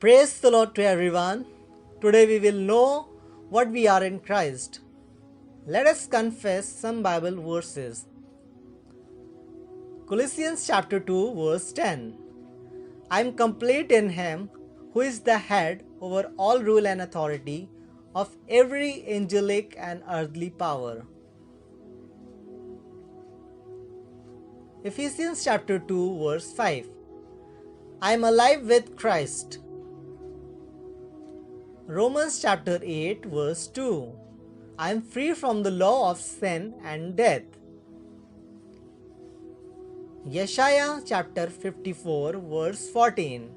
Praise the Lord to everyone. Today we will know what we are in Christ. Let us confess some Bible verses. Colossians chapter 2 verse 10. I am complete in him who is the head over all rule and authority of every angelic and earthly power. Ephesians chapter 2 verse 5. I am alive with Christ. Romans chapter 8 verse 2. I am free from the law of sin and death. Yeshaya chapter 54 verse 14.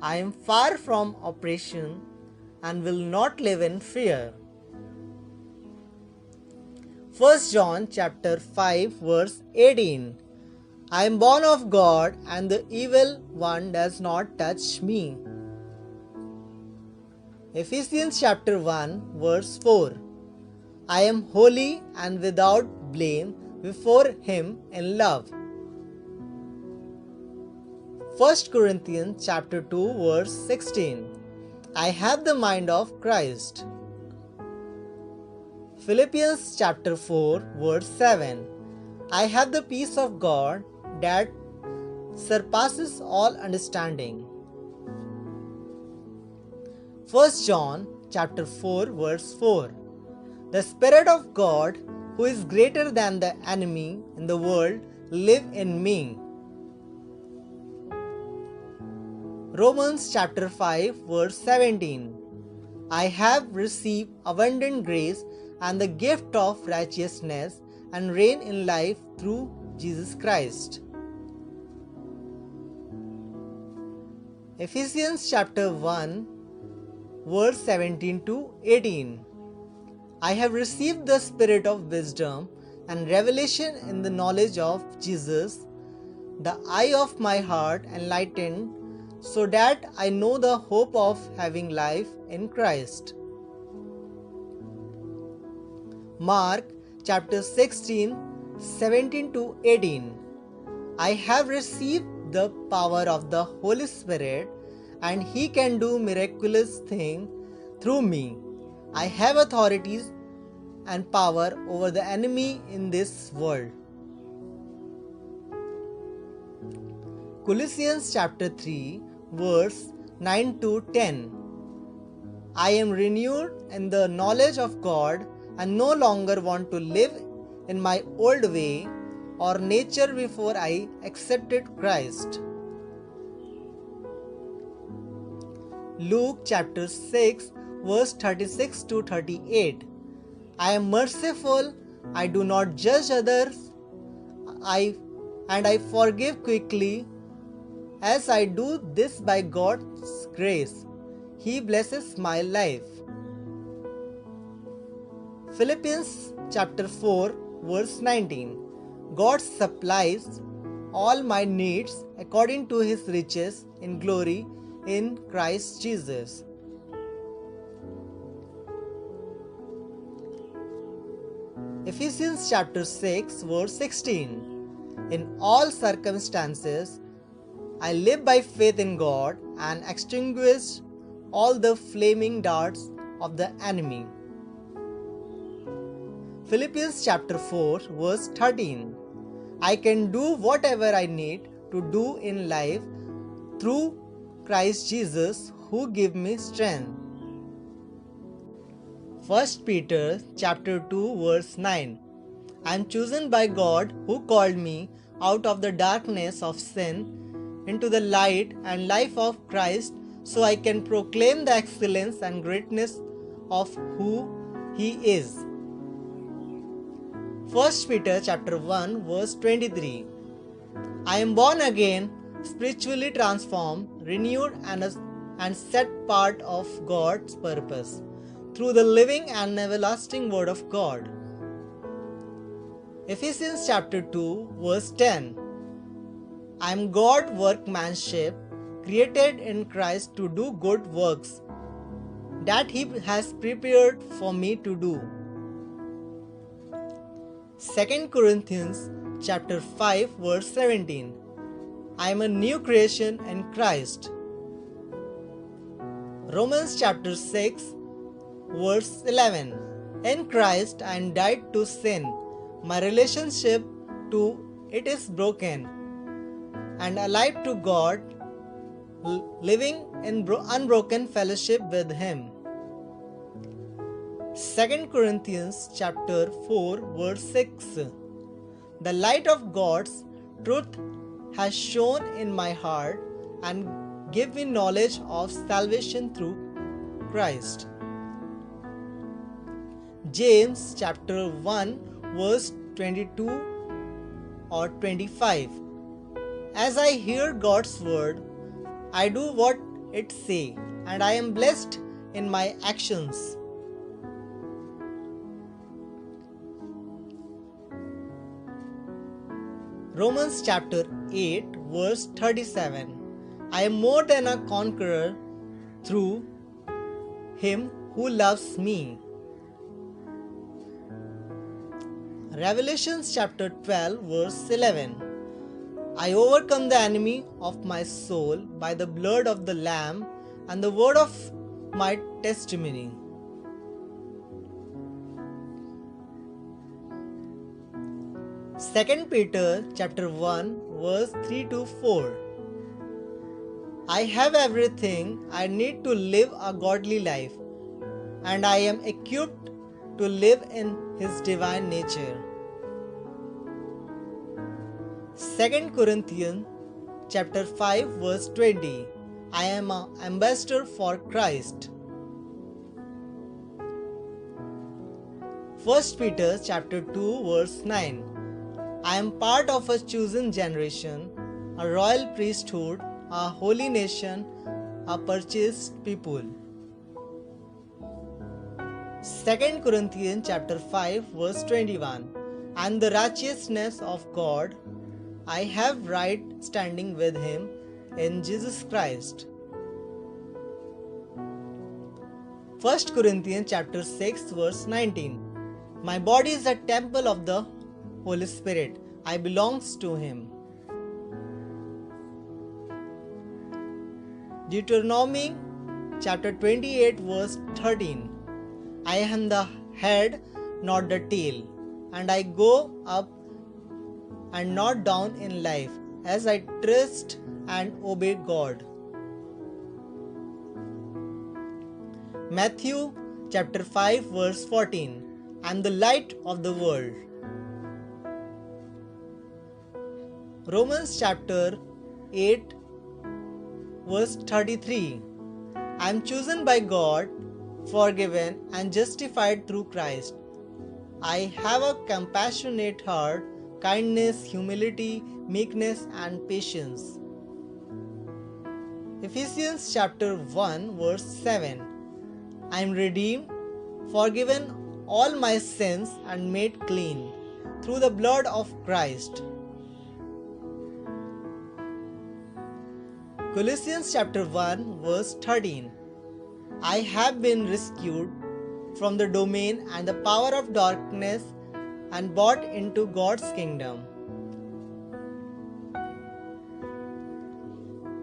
I am far from oppression and will not live in fear. 1 John chapter 5 verse 18. I am born of God and the evil one does not touch me. Ephesians chapter 1 verse 4. I am holy and without blame before him in love. 1 Corinthians chapter 2 verse 16. I have the mind of Christ. Philippians chapter 4 verse 7. I have the peace of God that surpasses all understanding. 1 John chapter 4 verse 4. The Spirit of God, who is greater than the enemy in the world, live in me. Romans chapter 5 verse 17. I have received abundant grace and the gift of righteousness and reign in life through Jesus Christ. Ephesians chapter 1 verse 17 to 18. I have received the spirit of wisdom and revelation in the knowledge of Jesus, the eye of my heart enlightened, so that I know the hope of having life in Christ. Mark chapter 16, 17 to 18. I have received the power of the Holy Spirit, and He can do miraculous things through me. I have authorities and power over the enemy in this world. Colossians chapter 3 verse 9 to 10. I am renewed in the knowledge of God and no longer want to live in my old way or nature before I accepted Christ. Luke chapter 6 verse 36 to 38. I am merciful, I do not judge others, I forgive quickly, as I do this by God's grace. He blesses my life. Philippians chapter 4 verse 19. God supplies all my needs according to his riches in glory in Christ Jesus. Ephesians chapter 6 verse 16. In all circumstances, I live by faith in God and extinguish all the flaming darts of the enemy. Philippians chapter 4 verse 13. I can do whatever I need to do in life through Christ Jesus who gives me strength. 1 Peter chapter 2 verse 9. I am chosen by God who called me out of the darkness of sin into the light and life of Christ, so I can proclaim the excellence and greatness of who he is. 1 Peter chapter 1 verse 23. I am born again, spiritually transformed, renewed and set part of God's purpose through the living and everlasting word of God. Ephesians chapter 2 verse 10. I am God's workmanship, created in Christ to do good works that he has prepared for me to do. 2 Corinthians chapter 5 verse 17. I am a new creation in Christ. Romans chapter 6 verse 11. In Christ I died to sin. My relationship to it is broken, and alive to God, living in unbroken fellowship with Him. 2 Corinthians chapter 4 verse 6. The light of God's truth has shone in my heart and give me knowledge of salvation through Christ. James chapter 1 verse 22 or 25. As I hear God's word, I do what it say, and I am blessed in my actions. Romans chapter 8 verse 37. I am more than a conqueror through Him who loves me. Revelations chapter 12 verse 11. I overcome the enemy of my soul by the blood of the Lamb and the word of my testimony. Second Peter chapter 1 verse 3 to 4. I have everything I need to live a godly life, and I am equipped to live in His divine nature. 2 Corinthians chapter 5 verse 20. I am an ambassador for Christ. 1 Peter chapter 2 verse 9. I am part of a chosen generation, a royal priesthood, a holy nation, a purchased people. 2 Corinthians chapter 5 verse 21. I am the righteousness of God. I have right standing with Him in Jesus Christ. 1 Corinthians chapter 6 verse 19. My body is a temple of the Holy Spirit. I belongs to Him. Deuteronomy chapter 28 verse 13. I am the head, not the tail, and I go up and not down in life, as I trust and obey God. Matthew chapter 5 verse 14. I am the light of the world. Romans chapter 8 verse 33. I am chosen by God, forgiven and justified through Christ. I have a compassionate heart, kindness, humility, meekness and patience. Ephesians chapter 1 verse 7. I am redeemed, forgiven all my sins and made clean through the blood of Christ. Colossians chapter 1 verse 13. I have been rescued from the domain and the power of darkness and brought into God's kingdom.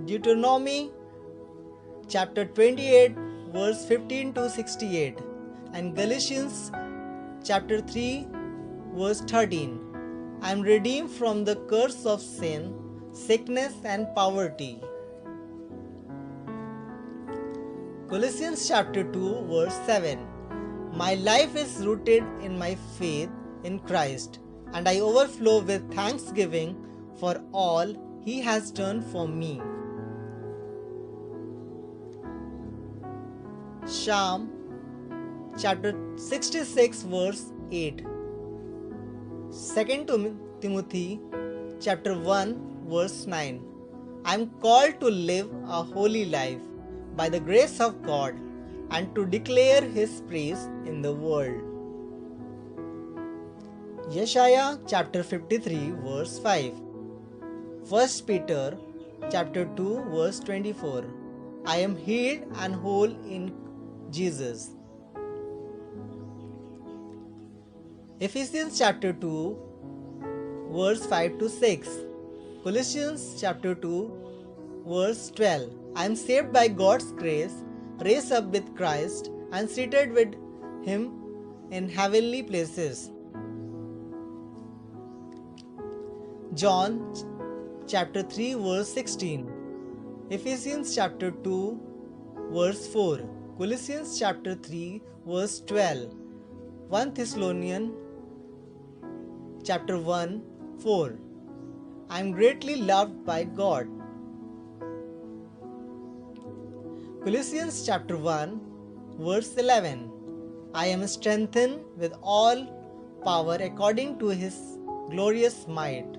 Deuteronomy chapter 28 verse 15 to 68 and Galatians chapter 3 verse 13. I am redeemed from the curse of sin, sickness and poverty. Colossians chapter 2 verse 7. My life is rooted in my faith in Christ, and I overflow with thanksgiving for all He has done for me. Psalm chapter 66 verse 8. 2 Timothy chapter 1 verse 9. I am called to live a holy life by the grace of God and to declare His praise in the world. Yeshaya chapter 53 verse 5. 1 Peter chapter 2 verse 24. I am healed and whole in Jesus. Ephesians chapter 2 verse 5 to 6. Colossians chapter 2 verse 12. I am saved by God's grace raised up with Christ, and seated with him in heavenly places. John chapter 3 verse 16, Ephesians chapter 2 verse 4, Colossians chapter 3 verse 12, 1 Thessalonians chapter 1 4. I am greatly loved by God. Colossians chapter 1 verse 11, I am strengthened with all power according to his glorious might.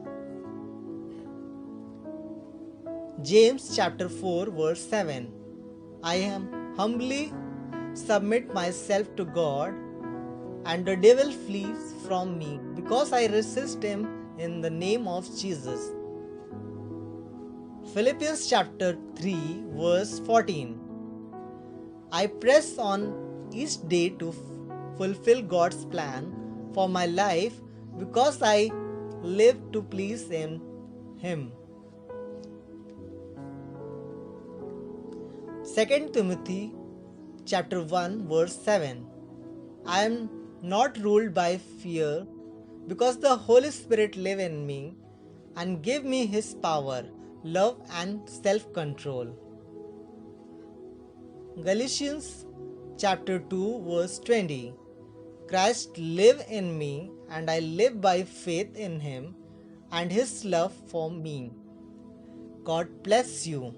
James chapter 4 verse 7, I am humbly submit myself to God, and the devil flees from me because I resist him in the name of Jesus. Philippians chapter 3 verse 14, I press on each day to fulfill God's plan for my life because I live to please Him. 2 Timothy chapter 1 verse 7, I am not ruled by fear because the Holy Spirit live in me and give me His power, love and self-control. Galatians chapter 2 verse 20, Christ live in me and I live by faith in Him and His love for me. God bless you.